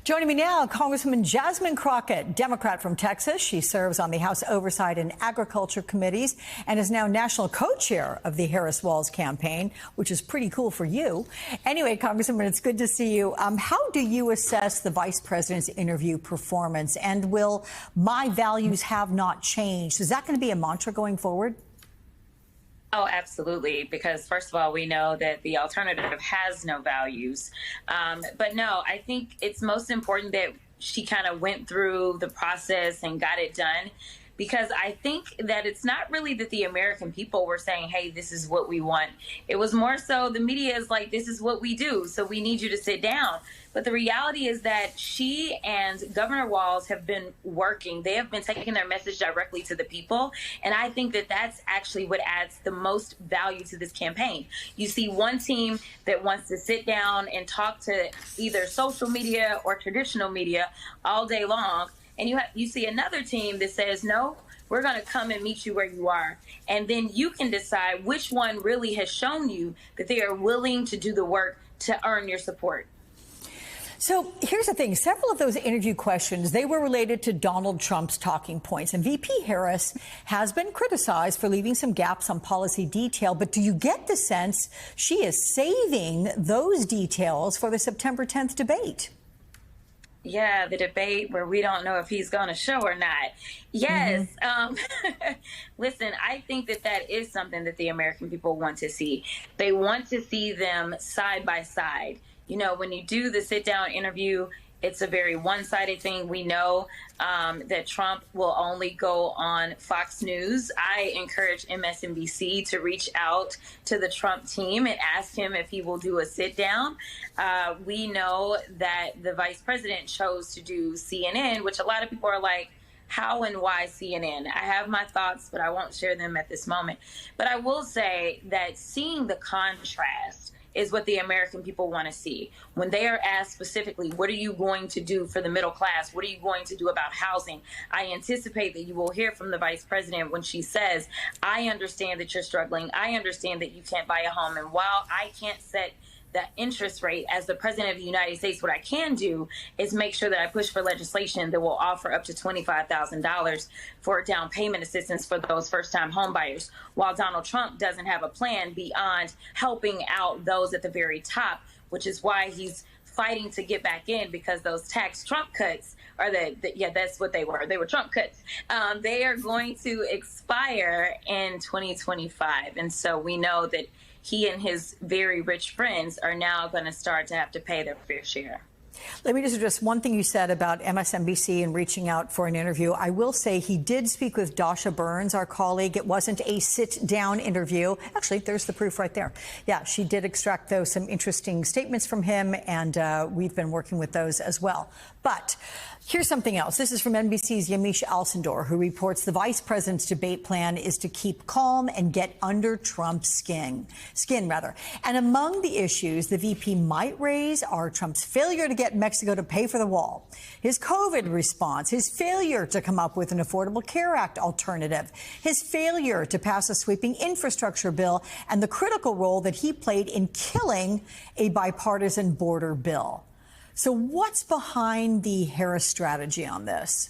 Joining me now, Congresswoman Jasmine Crockett, Democrat from Texas. She serves on the House Oversight and Agriculture Committees and is now national co-chair of the Harris-Walz campaign, which is pretty cool for you. Anyway, Congresswoman, it's good to see you. How do you assess the vice president's interview performance? And will "my values have not changed"? Is that going to be a mantra going forward? Oh, absolutely. Because first of all, we know that the alternative has no values. But no, I think it's most important that she kind of went through the process and got it done. Because I think that it's not really that the American people were saying, hey, this is what we want. It was more so the media is like, this is what we do, so we need you to sit down. But the reality is that she and Governor Walz have been working. They have been taking their message directly to the people. And I think that that's actually what adds the most value to this campaign. You see one team that wants to sit down and talk to either social media or traditional media all day long. And you see another team that says, no, we're going to come and meet you where you are. And then you can decide which one really has shown you that they are willing to do the work to earn your support. So here's the thing. Several of those interview questions, they were related to Donald Trump's talking points. And VP Harris has been criticized for leaving some gaps on policy detail. But do you get the sense she is saving those details for the September 10th debate? Yeah, the debate where we don't know if he's going to show or not. Yes. Listen, I think that that is something that the American people want to see. They want to see them side by side. You know, when you do the sit down interview, it's a very one-sided thing. We know that Trump will only go on Fox News. I encourage MSNBC to reach out to the Trump team and ask him if he will do a sit-down. We know that the vice president chose to do CNN, which a lot of people are like, how and why CNN? I have my thoughts, but I won't share them at this moment. But I will say that seeing the contrast is what the American people want to see. When they are asked specifically, what are you going to do for the middle class? What are you going to do about housing? I anticipate that you will hear from the vice president when she says, I understand that you're struggling. I understand that you can't buy a home. And while I can't set the interest rate as the president of the United States, what I can do is make sure that I push for legislation that will offer up to $25,000 for down payment assistance for those first-time home buyers, while Donald Trump doesn't have a plan beyond helping out those at the very top, which is why he's fighting to get back in, because those tax Trump cuts are that's what they were. They were Trump cuts. They are going to expire in 2025. And so we know that he and his very rich friends are now going to start to have to pay their fair share. Let me just address one thing you said about MSNBC and reaching out for an interview. I will say he did speak with Dasha Burns, our colleague. It wasn't a sit-down interview. Actually, there's the proof right there. Yeah, she did extract, though, some interesting statements from him, and we've been working with those as well. But here's something else. This is from NBC's Yamiche Alcindor, who reports the vice president's debate plan is to keep calm and get under Trump's skin. And among the issues the VP might raise are Trump's failure to get Mexico to pay for the wall, his COVID response, his failure to come up with an Affordable Care Act alternative, his failure to pass a sweeping infrastructure bill, and the critical role that he played in killing a bipartisan border bill. So what's behind the Harris strategy on this?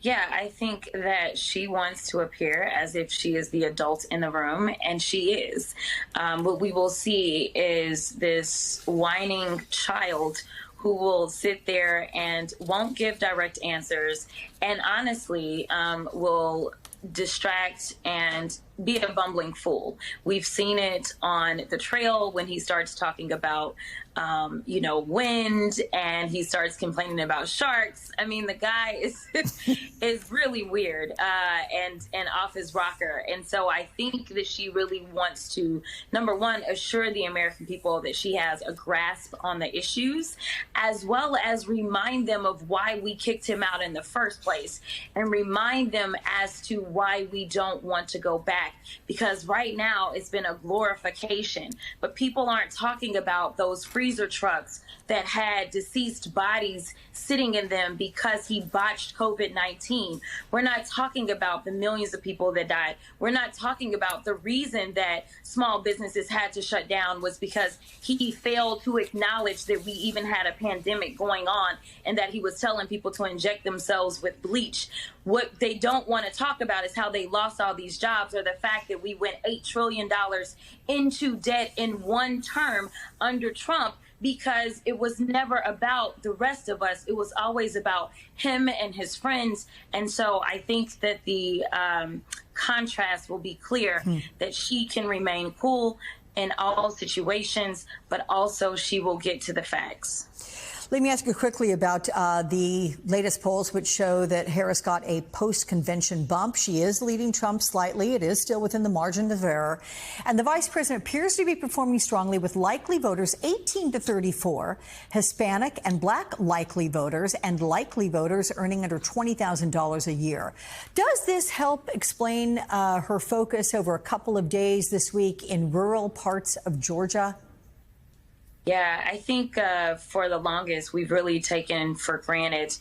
Yeah, I think that she wants to appear as if she is the adult in the room, and she is. What we will see is this whining child who will sit there and won't give direct answers, and honestly will distract and be a bumbling fool. We've seen it on the trail when he starts talking about, wind, and he starts complaining about sharks. I mean, the guy is really weird and off his rocker. And so I think that she really wants to, number one, assure the American people that she has a grasp on the issues, as well as remind them of why we kicked him out in the first place, and remind them as to why we don't want to go back back, because right now it's been a glorification. But people aren't talking about those freezer trucks that had deceased bodies sitting in them because he botched COVID-19. We're not talking about the millions of people that died. We're not talking about the reason that small businesses had to shut down was because he failed to acknowledge that we even had a pandemic going on and that he was telling people to inject themselves with bleach. What they don't want to talk about is how they lost all these jobs, or the fact that we went $8 trillion into debt in one term under Trump, because it was never about the rest of us. It was always about him and his friends. And so I think that the contrast will be clear, that she can remain cool in all situations, but also she will get to the facts. Let me ask you quickly about the latest polls, which show that Harris got a post-convention bump. She is leading Trump slightly. It is still within the margin of error. And the vice president appears to be performing strongly with likely voters 18 to 34, Hispanic and black likely voters, and likely voters earning under $20,000 a year. Does this help explain her focus over a couple of days this week in rural parts of Georgia? Yeah, I think for the longest, we've really taken for granted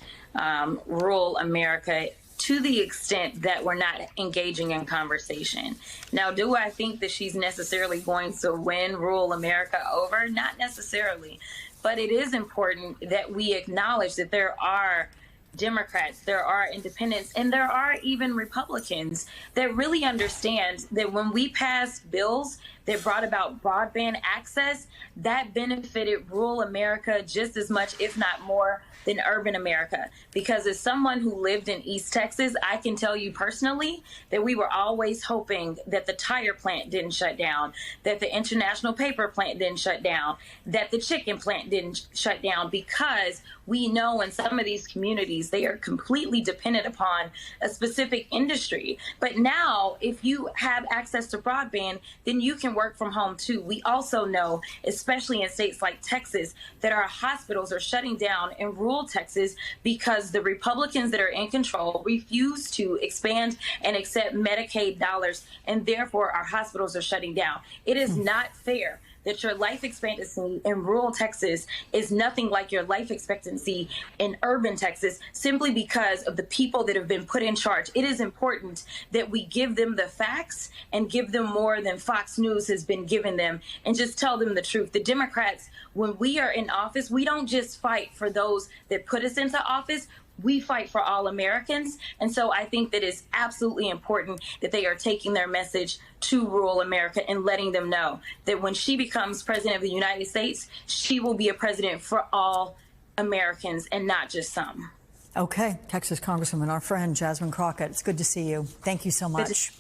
rural America to the extent that we're not engaging in conversation. Now, do I think that she's necessarily going to win rural America over? Not necessarily. But it is important that we acknowledge that there are Democrats, there are independents, and there are even Republicans that really understand that when we passed bills that brought about broadband access, that benefited rural America just as much, if not more, than urban America. Because as someone who lived in East Texas, I can tell you personally that we were always hoping that the tire plant didn't shut down, that the International Paper plant didn't shut down, that the chicken plant didn't shut down, because we know in some of these communities they are completely dependent upon a specific industry. But now, if you have access to broadband, then you can work from home too. We also know, especially in states like Texas, that our hospitals are shutting down in rural Texas because the Republicans that are in control refuse to expand and accept Medicaid dollars, and therefore our hospitals are shutting down. It is not fair that your life expectancy in rural Texas is nothing like your life expectancy in urban Texas, simply because of the people that have been put in charge. It is important that we give them the facts and give them more than Fox News has been giving them, and just tell them the truth. The Democrats, when we are in office, we don't just fight for those that put us into office. We fight for all Americans. And so I think that it's absolutely important that they are taking their message to rural America and letting them know that when she becomes president of the United States, she will be a president for all Americans and not just some. Okay. Texas Congresswoman, our friend Jasmine Crockett. It's good to see you. Thank you so much.